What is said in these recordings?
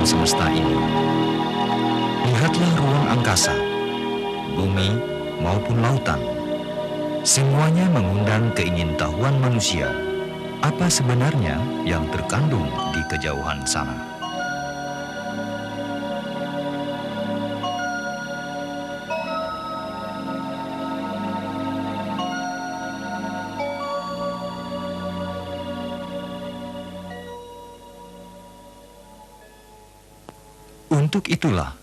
semesta ini. Lihatlah ruang angkasa, bumi maupun lautan. Semuanya mengundang keingintahuan manusia. Apa sebenarnya yang terkandung di kejauhan sana? Untuk itulah,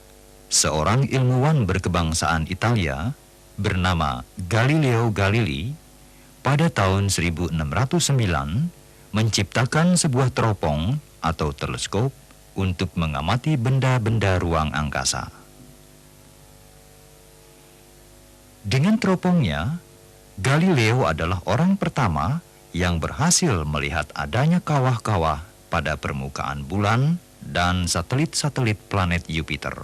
seorang ilmuwan berkebangsaan Italia bernama Galileo Galilei pada tahun 1609 menciptakan sebuah teropong atau teleskop untuk mengamati benda-benda ruang angkasa. Dengan teropongnya, Galileo adalah orang pertama yang berhasil melihat adanya kawah-kawah pada permukaan bulan dan satelit-satelit planet Jupiter.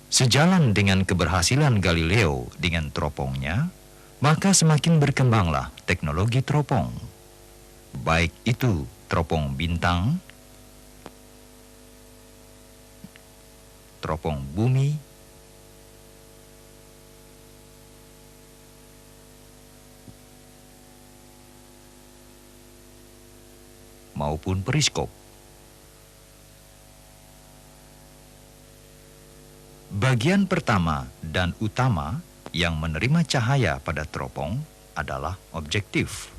Sejalan dengan keberhasilan Galileo dengan teropongnya, maka semakin berkembanglah teknologi teropong. Baik itu teropong bintang, teropong bumi, maupun periskop. Bagian pertama dan utama yang menerima cahaya pada teropong adalah objektif,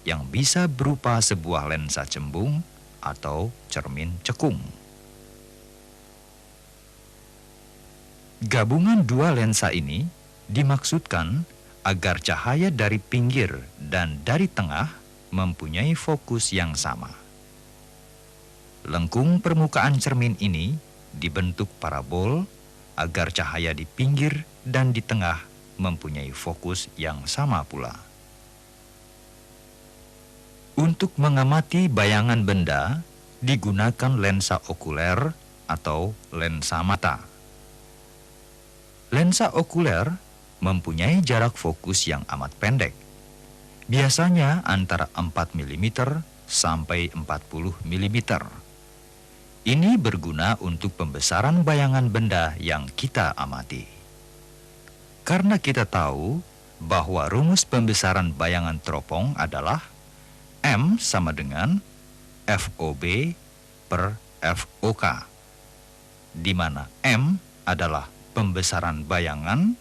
yang bisa berupa sebuah lensa cembung atau cermin cekung. Gabungan dua lensa ini dimaksudkan agar cahaya dari pinggir dan dari tengah mempunyai fokus yang sama. Lengkung permukaan cermin ini dibentuk parabol agar cahaya di pinggir dan di tengah mempunyai fokus yang sama pula. Untuk mengamati bayangan benda digunakan lensa okuler atau lensa mata. Lensa okuler mempunyai jarak fokus yang amat pendek, biasanya antara 4 mm sampai 40 mm. Ini berguna untuk pembesaran bayangan benda yang kita amati. Karena kita tahu bahwa rumus pembesaran bayangan teropong adalah M sama dengan FOB per FOK, di mana M adalah pembesaran bayangan,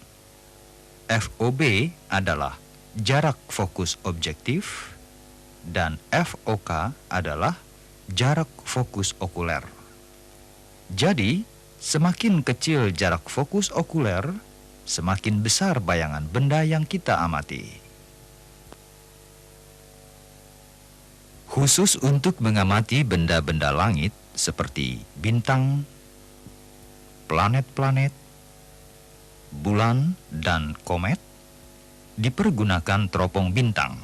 FOB adalah jarak fokus objektif, dan FOK adalah jarak fokus okuler. Jadi, semakin kecil jarak fokus okuler, semakin besar bayangan benda yang kita amati. Khusus untuk mengamati benda-benda langit seperti bintang, planet-planet, bulan, dan komet, dipergunakan teropong bintang.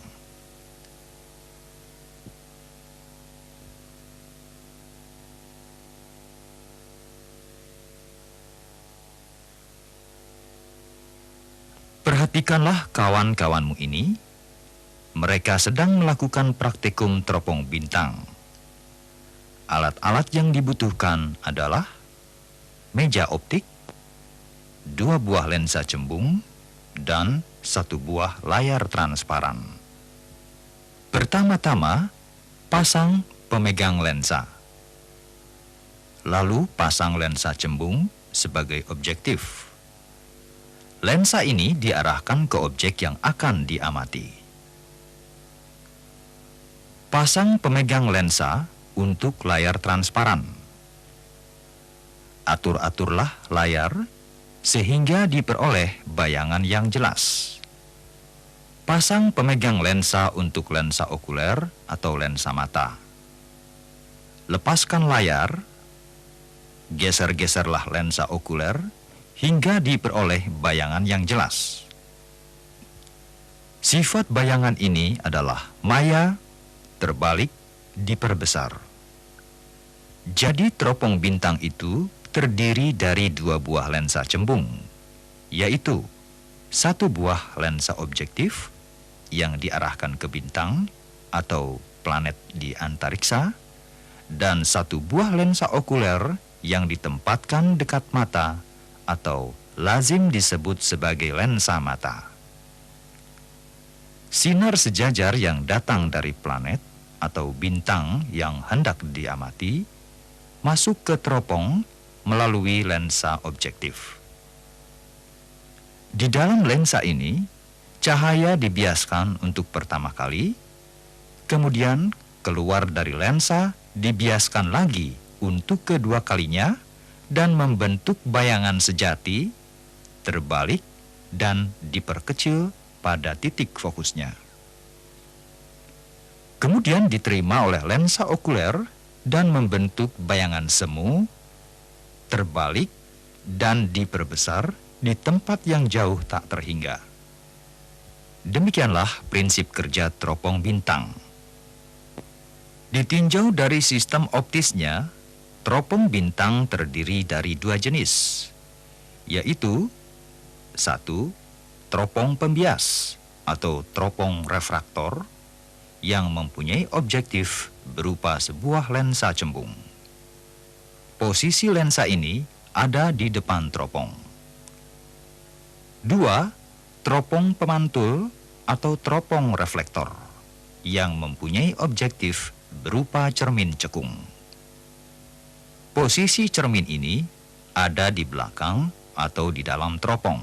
Perhatikanlah kawan-kawanmu ini. Mereka sedang melakukan praktikum teropong bintang. Alat-alat yang dibutuhkan adalah meja optik, 2 buah lensa cembung, dan 1 buah layar transparan. Pertama-tama, pasang pemegang lensa. Lalu pasang lensa cembung sebagai objektif. Lensa ini diarahkan ke objek yang akan diamati. Pasang pemegang lensa untuk layar transparan. Atur-aturlah layar sehingga diperoleh bayangan yang jelas. Pasang pemegang lensa untuk lensa okuler atau lensa mata. Lepaskan layar, geser-geserlah lensa okuler hingga diperoleh bayangan yang jelas. Sifat bayangan ini adalah maya, terbalik, diperbesar. Jadi teropong bintang itu terdiri dari 2 buah lensa cembung, yaitu 1 buah lensa objektif yang diarahkan ke bintang atau planet di antariksa, dan satu buah lensa okuler yang ditempatkan dekat mata atau lazim disebut sebagai lensa mata. Sinar sejajar yang datang dari planet atau bintang yang hendak diamati masuk ke teropong melalui lensa objektif. Di dalam lensa ini, cahaya dibiaskan untuk pertama kali, kemudian keluar dari lensa dibiaskan lagi untuk kedua kalinya dan membentuk bayangan sejati, terbalik, dan diperkecil pada titik fokusnya. Kemudian diterima oleh lensa okuler dan membentuk bayangan semu, terbalik, dan diperbesar di tempat yang jauh tak terhingga. Demikianlah prinsip kerja teropong bintang. Ditinjau dari sistem optisnya, teropong bintang terdiri dari dua jenis, yaitu 1. Teropong pembias atau teropong refraktor yang mempunyai objektif berupa sebuah lensa cembung. Posisi lensa ini ada di depan teropong. 2. Teropong pemantul atau teropong reflektor yang mempunyai objektif berupa cermin cekung. Posisi cermin ini ada di belakang atau di dalam teropong.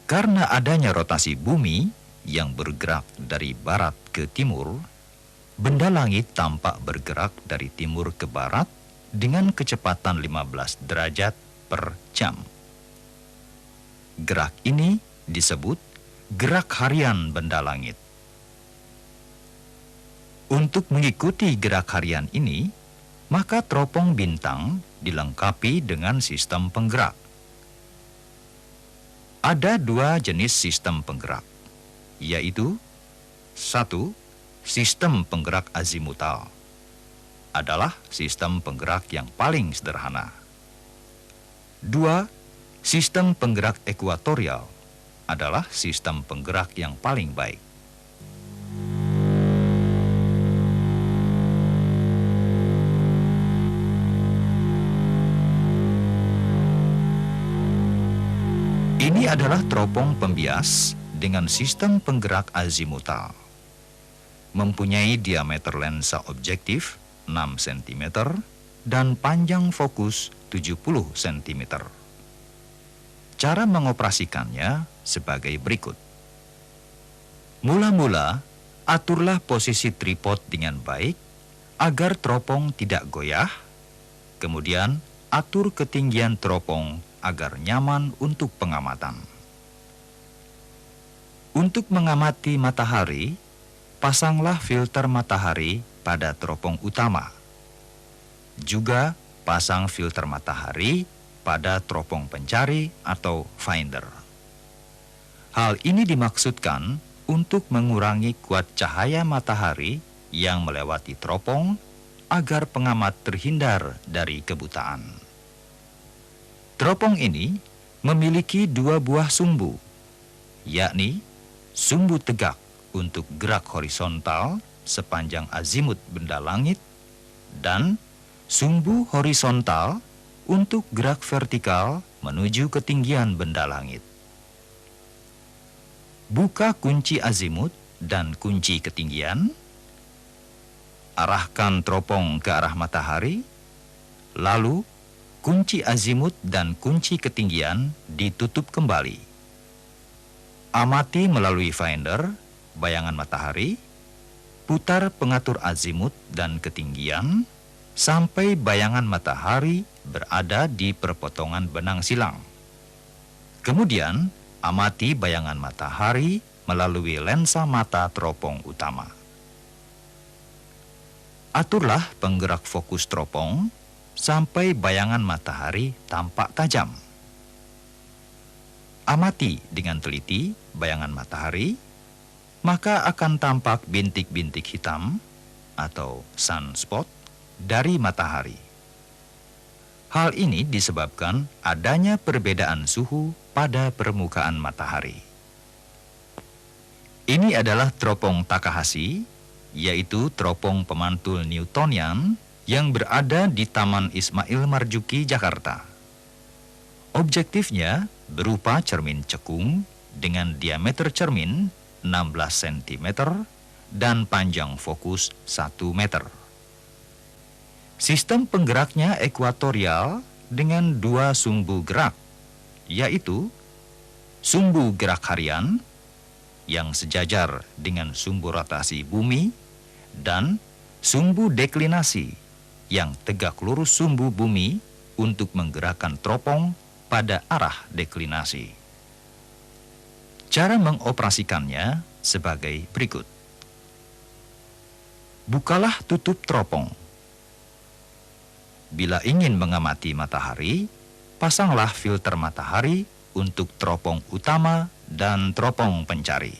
Karena adanya rotasi bumi yang bergerak dari barat ke timur, benda langit tampak bergerak dari timur ke barat dengan kecepatan 15 derajat per jam. Gerak ini disebut gerak harian benda langit. Untuk mengikuti gerak harian ini, maka teropong bintang dilengkapi dengan sistem penggerak. Ada dua jenis sistem penggerak, yaitu 1. Sistem penggerak azimutal adalah sistem penggerak yang paling sederhana. 2. Sistem penggerak ekuatorial adalah sistem penggerak yang paling baik. Ini adalah teropong pembias dengan sistem penggerak azimutal. Mempunyai diameter lensa objektif 6 cm dan panjang fokus 70 cm. Cara mengoperasikannya sebagai berikut. Mula-mula, aturlah posisi tripod dengan baik agar teropong tidak goyah. Kemudian, atur ketinggian teropong agar nyaman untuk pengamatan. Untuk mengamati matahari, pasanglah filter matahari pada teropong utama. Juga pasang filter matahari pada teropong pencari atau finder. Hal ini dimaksudkan untuk mengurangi kuat cahaya matahari yang melewati teropong agar pengamat terhindar dari kebutaan. Teropong ini memiliki dua buah sumbu, yakni sumbu tegak untuk gerak horizontal sepanjang azimut benda langit dan sumbu horizontal untuk gerak vertikal menuju ketinggian benda langit. Buka kunci azimut dan kunci ketinggian, arahkan teropong ke arah matahari, lalu kunci azimut dan kunci ketinggian ditutup kembali. Amati melalui finder bayangan matahari, putar pengatur azimut dan ketinggian sampai bayangan matahari berada di perpotongan benang silang. Kemudian, amati bayangan matahari melalui lensa mata teropong utama. Aturlah penggerak fokus teropong sampai bayangan matahari tampak tajam. Amati dengan teliti bayangan matahari, maka akan tampak bintik-bintik hitam atau sunspot dari matahari. Hal ini disebabkan adanya perbedaan suhu pada permukaan matahari. Ini adalah teropong Takahashi, yaitu teropong pemantul Newtonian yang berada di Taman Ismail Marzuki, Jakarta. Objektifnya berupa cermin cekung dengan diameter cermin 16 cm dan panjang fokus 1 meter. Sistem penggeraknya ekuatorial dengan 2 sumbu gerak, yaitu sumbu gerak harian yang sejajar dengan sumbu rotasi bumi dan sumbu deklinasi yang tegak lurus sumbu bumi untuk menggerakkan teropong pada arah deklinasi. Cara mengoperasikannya sebagai berikut. Bukalah tutup teropong. Bila ingin mengamati matahari, pasanglah filter matahari untuk teropong utama dan teropong pencari.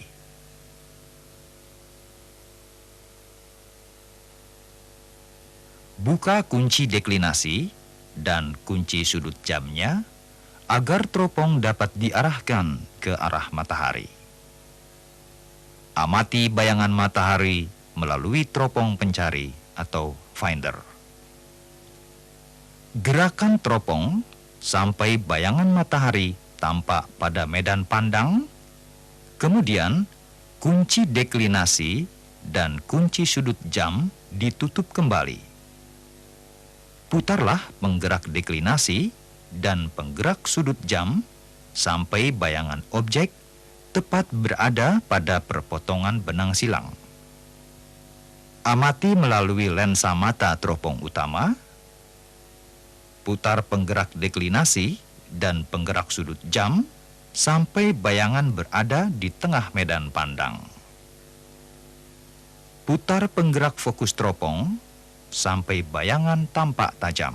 Buka kunci deklinasi dan kunci sudut jamnya agar teropong dapat diarahkan ke arah matahari. Amati bayangan matahari melalui teropong pencari atau finder. Gerakan teropong sampai bayangan matahari tampak pada medan pandang, kemudian kunci deklinasi dan kunci sudut jam ditutup kembali. Putarlah penggerak deklinasi dan penggerak sudut jam sampai bayangan objek tepat berada pada perpotongan benang silang. Amati melalui lensa mata teropong utama. Putar penggerak deklinasi dan penggerak sudut jam sampai bayangan berada di tengah medan pandang. Putar penggerak fokus teropong sampai bayangan tampak tajam.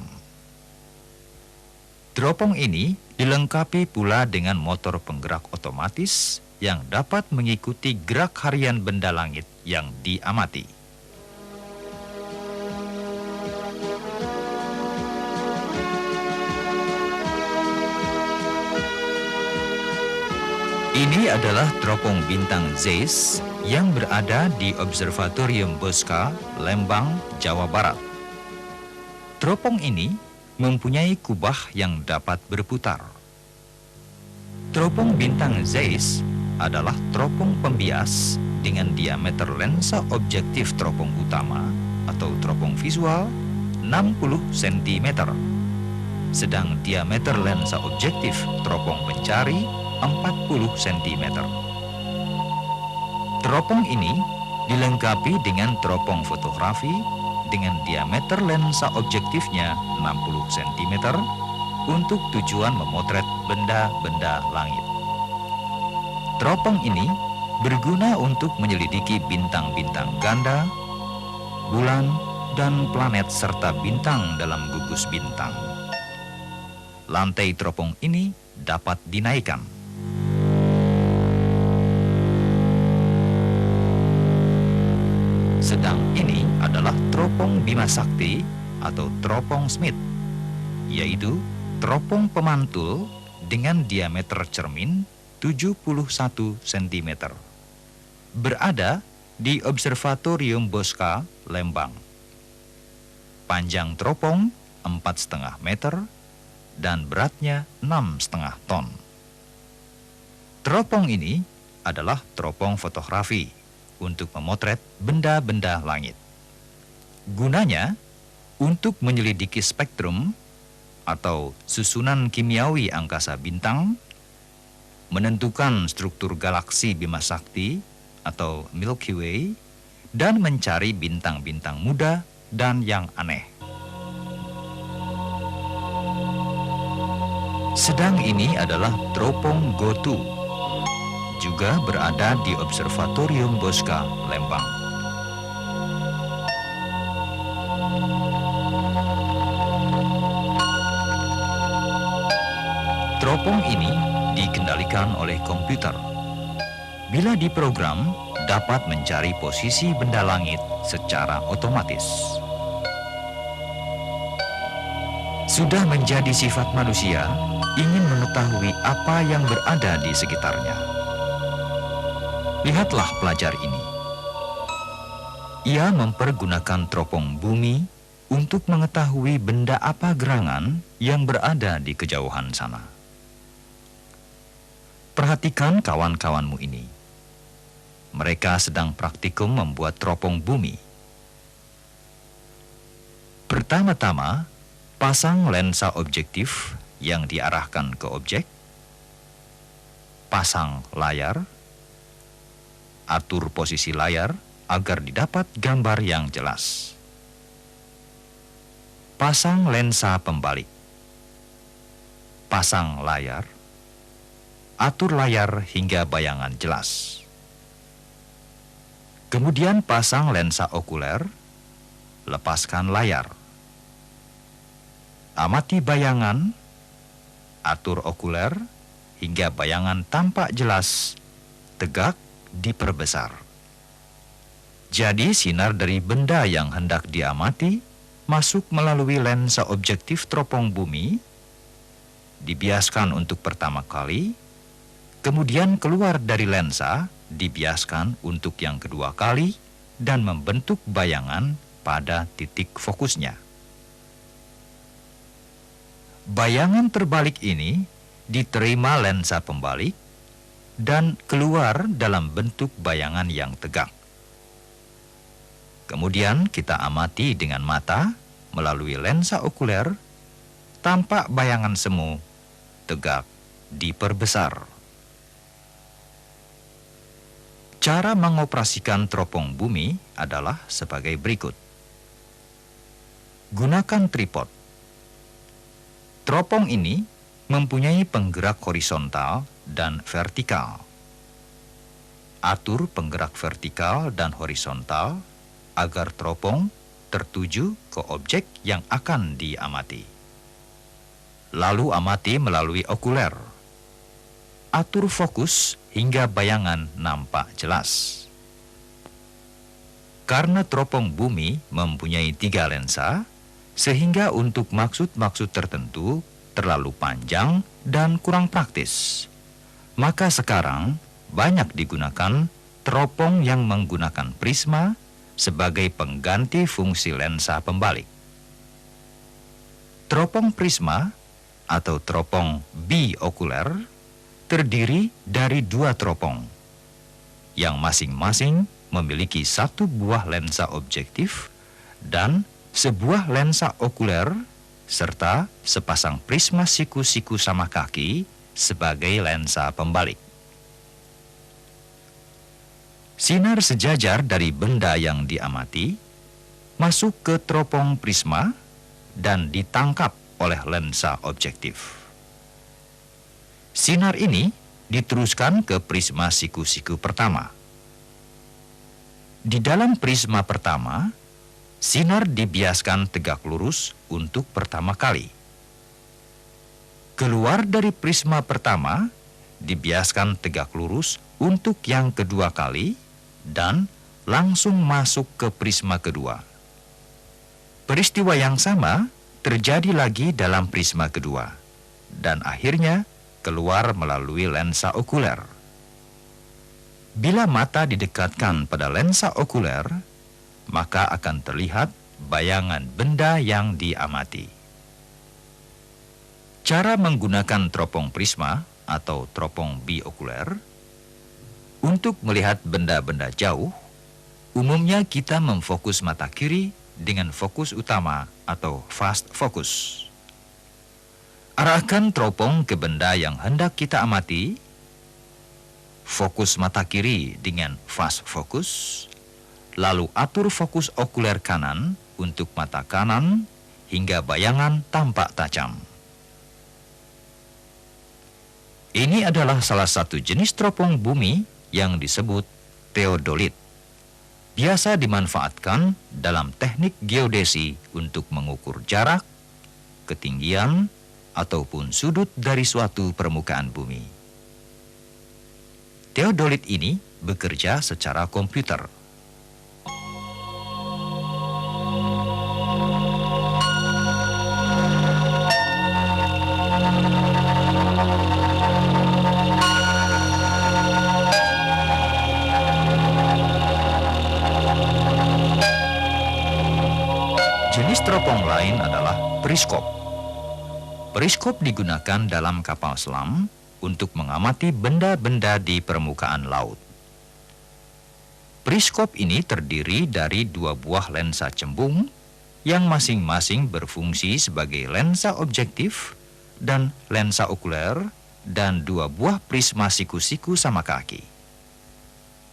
Teropong ini dilengkapi pula dengan motor penggerak otomatis yang dapat mengikuti gerak harian benda langit yang diamati. Ini adalah teropong bintang Zeiss yang berada di Observatorium Bosca, Lembang, Jawa Barat. Teropong ini mempunyai kubah yang dapat berputar. Teropong bintang Zeiss adalah teropong pembias dengan diameter lensa objektif teropong utama atau teropong visual 60 cm. Sedang diameter lensa objektif teropong pencari 40 cm. Teropong ini dilengkapi dengan teropong fotografi dengan diameter lensa objektifnya 60 cm untuk tujuan memotret benda-benda langit. Teropong ini berguna untuk menyelidiki bintang-bintang ganda, bulan, dan planet serta bintang dalam gugus bintang. Lantai teropong ini dapat dinaikkan. Sedang ini adalah teropong Bima Sakti atau teropong Smith, yaitu teropong pemantul dengan diameter cermin 71 cm. Berada di Observatorium Bosca, Lembang. Panjang teropong 4,5 meter dan beratnya 6,5 ton. Teropong ini adalah teropong fotografi untuk memotret benda-benda langit. Gunanya untuk menyelidiki spektrum atau susunan kimiawi angkasa bintang, menentukan struktur galaksi Bima Sakti atau Milky Way, dan mencari bintang-bintang muda dan yang aneh. Sedang ini adalah teropong Gotu, juga berada di Observatorium Bosca, Lembang. Teropong ini dikendalikan oleh komputer. Bila diprogram, dapat mencari posisi benda langit secara otomatis. Sudah menjadi sifat manusia ingin mengetahui apa yang berada di sekitarnya. Lihatlah pelajar ini. Ia mempergunakan teropong bumi untuk mengetahui benda apa gerangan yang berada di kejauhan sana. Perhatikan kawan-kawanmu ini. Mereka sedang praktikum membuat teropong bumi. Pertama-tama, pasang lensa objektif yang diarahkan ke objek, pasang layar, atur posisi layar agar didapat gambar yang jelas. Pasang lensa pembalik, pasang layar, atur layar hingga bayangan jelas. Kemudian pasang lensa okuler, lepaskan layar. Amati bayangan, atur okuler hingga bayangan tampak jelas, tegak, diperbesar. Jadi sinar dari benda yang hendak diamati masuk melalui lensa objektif teropong bumi, dibiaskan untuk pertama kali, kemudian keluar dari lensa, dibiaskan untuk yang kedua kali, dan membentuk bayangan pada titik fokusnya. Bayangan terbalik ini diterima lensa pembalik dan keluar dalam bentuk bayangan yang tegak. Kemudian kita amati dengan mata melalui lensa okuler, tampak bayangan semu, tegak, diperbesar. Cara mengoperasikan teropong bumi adalah sebagai berikut. Gunakan tripod. Teropong ini mempunyai penggerak horizontal dan vertikal. Atur penggerak vertikal dan horizontal agar teropong tertuju ke objek yang akan diamati. Lalu amati melalui okuler. Atur fokus hingga bayangan nampak jelas. Karena teropong bumi mempunyai 3 lensa, sehingga untuk maksud-maksud tertentu terlalu panjang dan kurang praktis. Maka sekarang banyak digunakan teropong yang menggunakan prisma sebagai pengganti fungsi lensa pembalik. Teropong prisma atau teropong biokuler terdiri dari 2 teropong, yang masing-masing memiliki 1 buah lensa objektif dan sebuah lensa okuler, serta sepasang prisma siku-siku sama kaki sebagai lensa pembalik. Sinar sejajar dari benda yang diamati masuk ke teropong prisma dan ditangkap oleh lensa objektif. Sinar ini diteruskan ke prisma siku-siku pertama. Di dalam prisma pertama, sinar dibiaskan tegak lurus untuk pertama kali. Keluar dari prisma pertama, dibiaskan tegak lurus untuk yang kedua kali, dan langsung masuk ke prisma kedua. Peristiwa yang sama terjadi lagi dalam prisma kedua, dan akhirnya keluar melalui lensa okuler. Bila mata didekatkan pada lensa okuler, maka akan terlihat bayangan benda yang diamati. Cara menggunakan teropong prisma atau teropong biokuler untuk melihat benda-benda jauh, umumnya kita memfokus mata kiri dengan fokus utama atau fast focus. Arahkan teropong ke benda yang hendak kita amati, fokus mata kiri dengan fast focus, lalu atur fokus okuler kanan untuk mata kanan hingga bayangan tampak tajam. Ini adalah salah satu jenis teropong bumi yang disebut teodolit. Biasa dimanfaatkan dalam teknik geodesi untuk mengukur jarak, ketinggian, ataupun sudut dari suatu permukaan bumi. Teodolit ini bekerja secara komputer. teropong lain adalah periskop. Periskop digunakan dalam kapal selam untuk mengamati benda-benda di permukaan laut. Periskop ini terdiri dari 2 buah lensa cembung yang masing-masing berfungsi sebagai lensa objektif dan lensa okuler dan 2 buah prisma siku-siku sama kaki.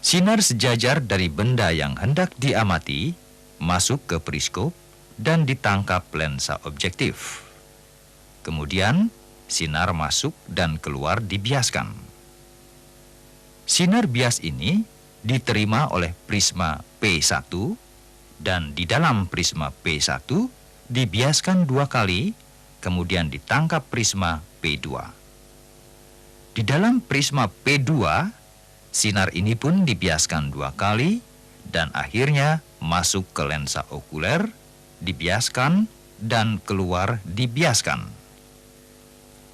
Sinar sejajar dari benda yang hendak diamati masuk ke periskop dan ditangkap lensa objektif. Kemudian, sinar masuk dan keluar dibiaskan. Sinar bias ini diterima oleh prisma P1 dan di dalam prisma P1 dibiaskan 2 kali, kemudian ditangkap prisma P2. Di dalam prisma P2, sinar ini pun dibiaskan 2 kali dan akhirnya masuk ke lensa okuler, dibiaskan, dan keluar dibiaskan.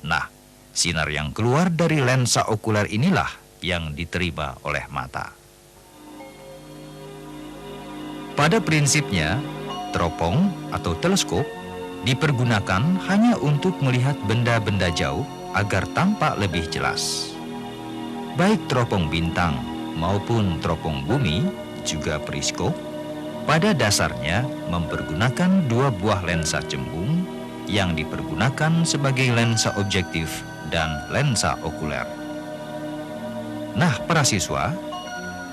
Nah, sinar yang keluar dari lensa okuler inilah yang diterima oleh mata. Pada prinsipnya, teropong atau teleskop dipergunakan hanya untuk melihat benda-benda jauh agar tampak lebih jelas. Baik teropong bintang maupun teropong bumi, juga periskop, pada dasarnya mempergunakan 2 buah lensa cembung yang dipergunakan sebagai lensa objektif dan lensa okuler. Nah, para siswa,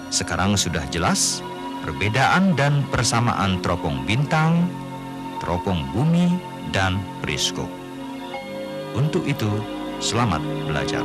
sekarang sudah jelas perbedaan dan persamaan teropong bintang, teropong bumi, dan periskop. Untuk itu, selamat belajar.